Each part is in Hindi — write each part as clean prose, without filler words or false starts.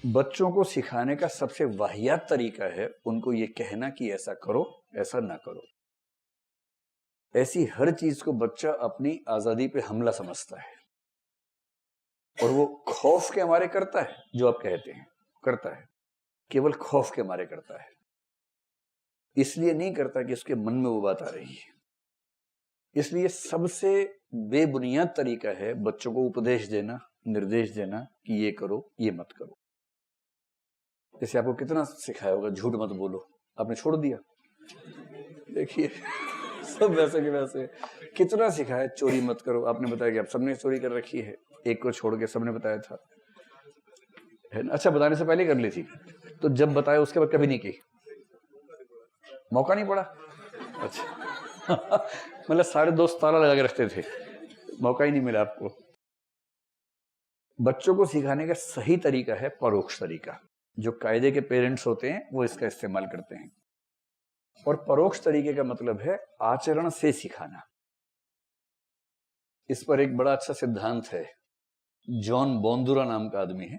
बच्चों को सिखाने का सबसे वाहियात तरीका है उनको ये कहना कि ऐसा करो, ऐसा ना करो। ऐसी हर चीज को बच्चा अपनी आजादी पे हमला समझता है और वो खौफ के मारे करता है। जो आप कहते हैं करता है, केवल खौफ के मारे करता है। इसलिए नहीं करता कि उसके मन में वो बात आ रही है। इसलिए सबसे बेबुनियाद तरीका है बच्चों को उपदेश देना, निर्देश देना कि ये करो, ये मत करो। जैसे आपको कितना सिखाया होगा झूठ मत बोलो, आपने छोड़ दिया। देखिए सब वैसे के वैसे। कितना सिखाया चोरी मत करो, आपने बताया कि आप सबने चोरी कर रखी है, एक को छोड़ के सबने बताया था, है ना? अच्छा, बताने से पहले कर ली थी, तो जब बताया उसके बाद कभी नहीं की, मौका नहीं पड़ा। अच्छा मतलब सारे दोस्त ताला लगा के रखते थे, मौका ही नहीं मिला आपको। बच्चों को सिखाने का सही तरीका है परोक्ष तरीका। जो कायदे के पेरेंट्स होते हैं वो इसका इस्तेमाल करते हैं। और परोक्ष तरीके का मतलब है आचरण से सिखाना। इस पर एक बड़ा अच्छा सिद्धांत है, जॉन बोंदुरा नाम का आदमी है,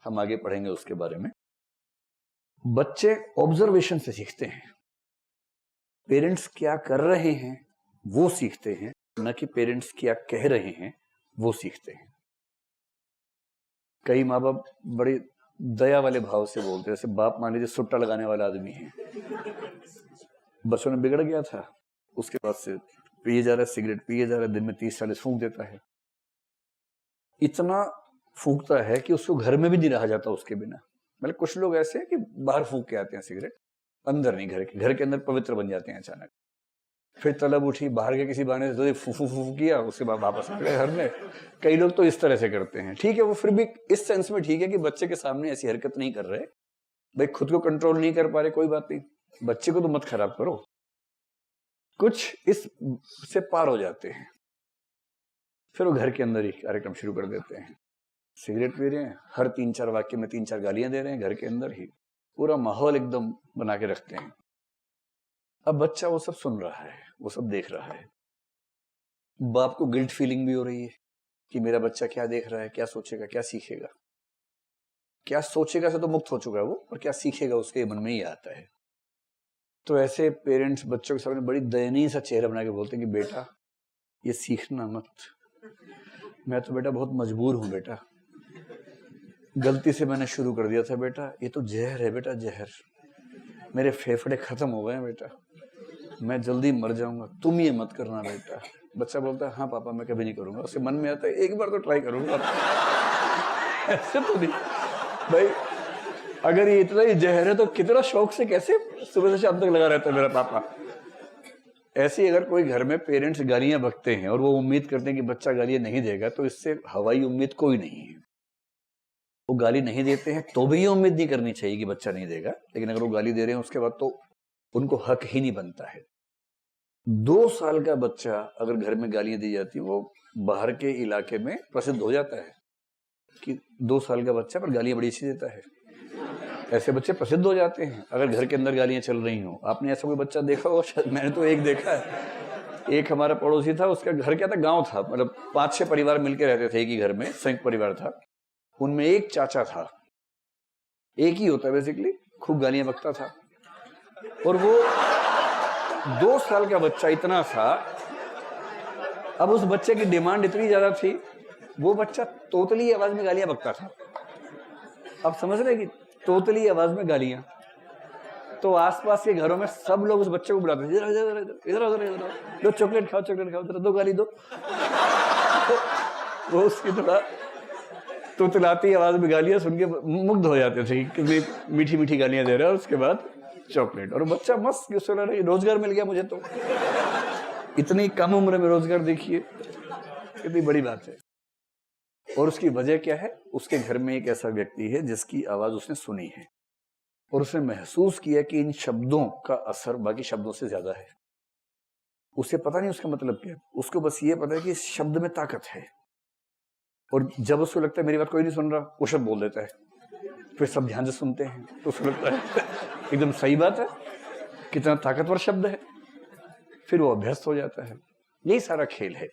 हम आगे पढ़ेंगे उसके बारे में। बच्चे ऑब्जर्वेशन से सीखते हैं। पेरेंट्स क्या कर रहे हैं वो सीखते हैं, न कि पेरेंट्स क्या कह रहे हैं वो सीखते हैं। कई माँ बाप बड़े दया वाले भाव से बोलते हैं। जैसे बाप मान लीजिए सुट्टा लगाने वाला आदमी है, बच्चों ने बिगड़ गया था, उसके बाद से पिए जा रहा है, सिगरेट पिए जा रहा है, दिन में 30-40 फूंक देता है। इतना फूंकता है कि उसको घर में भी नहीं रहा जाता उसके बिना। मतलब कुछ लोग ऐसे हैं कि बाहर फूंक के आते हैं सिगरेट, अंदर नहीं, घर के अंदर पवित्र बन जाते हैं अचानक। फिर तलब उठी, बाहर के किसी बहाने से फू फू फू किया, उसके बाद वापस आ गए घर में। कई लोग तो इस तरह से करते हैं। ठीक है, वो फिर भी इस सेंस में ठीक है कि बच्चे के सामने ऐसी हरकत नहीं कर रहे भाई, खुद को कंट्रोल नहीं कर पा रहे, कोई बात नहीं, बच्चे को तो मत खराब करो। कुछ इस से पार हो जाते हैं, फिर वो घर के अंदर ही कार्यक्रम शुरू कर देते हैं। सिगरेट पी रहे हैं, हर 3-4 वाक्य में 3-4 गालियां दे रहे हैं, घर के अंदर ही पूरा माहौल एकदम बना के रखते हैं। अब बच्चा वो सब सुन रहा है, वो सब देख रहा है। बाप को गिल्ट फीलिंग भी हो रही है कि मेरा बच्चा क्या देख रहा है, क्या सोचेगा, क्या सीखेगा। क्या सोचेगा से तो मुक्त हो चुका है वो, और क्या सीखेगा उसके मन में ही आता है। तो ऐसे पेरेंट्स बच्चों के सामने बड़ी दयनीय सा चेहरा बना के बोलते हैं कि बेटा ये सीखना मत, मैं तो बेटा बहुत मजबूर हूं बेटा, गलती से मैंने शुरू कर दिया था बेटा, ये तो जहर है बेटा, जहर, मेरे फेफड़े खत्म हो गए हैं बेटा, मैं जल्दी मर जाऊंगा, तुम ये मत करना बेटा। बच्चा बोलता है हाँ पापा मैं कभी नहीं करूंगा। उसके मन में आता है एक बार तो ट्राई करूंगा। ऐसे तो नहीं भाई, अगर ये इतना ही जहर है तो कितना शौक से कैसे सुबह से शाम तक लगा रहता है मेरा पापा। ऐसे अगर कोई घर में पेरेंट्स गालियां बकते हैं और वो उम्मीद करते हैं कि बच्चा गालियां नहीं देगा, तो इससे हवाई उम्मीद कोई नहीं है। वो गाली नहीं देते हैं तो भी ये उम्मीद नहीं करनी चाहिए कि बच्चा नहीं देगा, लेकिन अगर वो गाली दे रहे हैं उसके बाद तो उनको हक ही नहीं बनता है। 2 साल का बच्चा अगर घर में गालियां दी जाती, वो बाहर के इलाके में प्रसिद्ध हो जाता है कि 2 साल का बच्चा पर गालियां बड़ी अच्छी देता है। ऐसे बच्चे प्रसिद्ध हो जाते हैं अगर घर के अंदर गालियां चल रही हो। आपने ऐसा कोई बच्चा देखा हो? शायद मैंने तो एक देखा है। एक हमारा पड़ोसी था, उसका घर क्या था, गांव था, मतलब 5-6 परिवार मिलकर रहते थे एक ही घर में, संयुक्त परिवार था। उनमें एक चाचा था, एक ही होता है बेसिकली, खूब गालियां बकता था। और वो 2 साल का बच्चा इतना सा, अब उस बच्चे की डिमांड इतनी ज्यादा थी, वो बच्चा तोतली आवाज में गालियां बकता था। अब समझ रहे कि तोतली आवाज में गालियां, तो आसपास के घरों में सब लोग उस बच्चे को बुलाते थे, इधर इधर इधर इधर इधर, लो चॉकलेट खाओ, चॉकलेट खाओ, दो गाली दो। तो वो उसकी थोड़ा तोतलाती आवाज में गालियां सुन के मुग्ध हो जाते थे, कितनी मीठी मीठी गालियां दे रहा है, और उसके बाद चॉकलेट। और बच्चा मस्त सोच रहा है रोजगार मिल गया मुझे, तो इतनी कम उम्र में रोजगार, देखिए कितनी बड़ी बात है। और उसकी वजह क्या है? उसके घर में एक ऐसा व्यक्ति है जिसकी आवाज उसने सुनी है और उसने महसूस किया कि इन शब्दों का असर बाकी शब्दों से ज्यादा है। उसे पता नहीं उसका मतलब क्या है, उसको बस ये पता है कि इस शब्द में ताकत है। और जब उसको लगता है मेरी बात कोई नहीं सुन रहा, वो शब्द बोल देता है। फिर सब ध्यान से सुनते हैं तो उसको लगता है एकदम सही बात है, कितना ताकतवर शब्द है, फिर वो अभ्यस्त हो जाता है। यही सारा खेल है।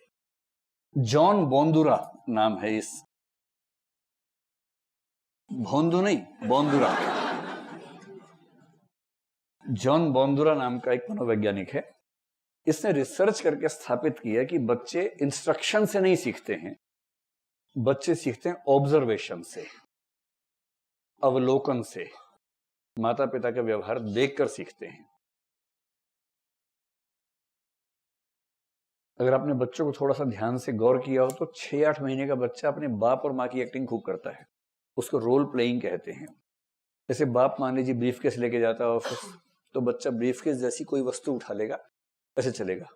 जॉन बोंदुरा नाम है इस भोंदू नहीं, बोंदुरा। जॉन बोंदुरा नाम का एक मनोवैज्ञानिक है। इसने रिसर्च करके स्थापित किया कि बच्चे इंस्ट्रक्शन से नहीं सीखते हैं, बच्चे सीखते हैं ऑब्जर्वेशन से, अवलोकन से, माता पिता का व्यवहार देखकर सीखते हैं। अगर आपने बच्चों को थोड़ा सा ध्यान से गौर किया हो तो 6-8 महीने का बच्चा अपने बाप और माँ की एक्टिंग खूब करता है। उसको रोल प्लेइंग कहते हैं। जैसे बाप मान लीजिए ब्रीफकेस लेके जाता है ऑफिस, तो बच्चा ब्रीफकेस जैसी कोई वस्तु उठा लेगा, ऐसे चलेगा,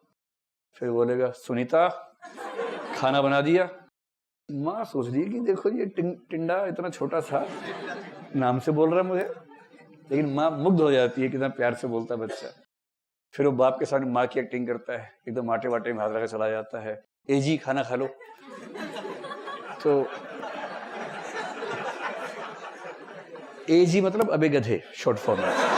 फिर बोलेगा सुनीता खाना बना दिया। माँ सोच रही है कि देखो ये टिंडा इतना छोटा सा नाम से बोल रहा है मुझे, लेकिन माँ मुग्ध हो जाती है कितना प्यार से बोलता है बच्चा। फिर वो बाप के सामने माँ की एक्टिंग करता है, एकदम आटे वाटे में हाथ रखकर चला जाता है, ए जी खाना खा लो। तो ए जी मतलब अबे गधे, शॉर्ट फॉर्म में।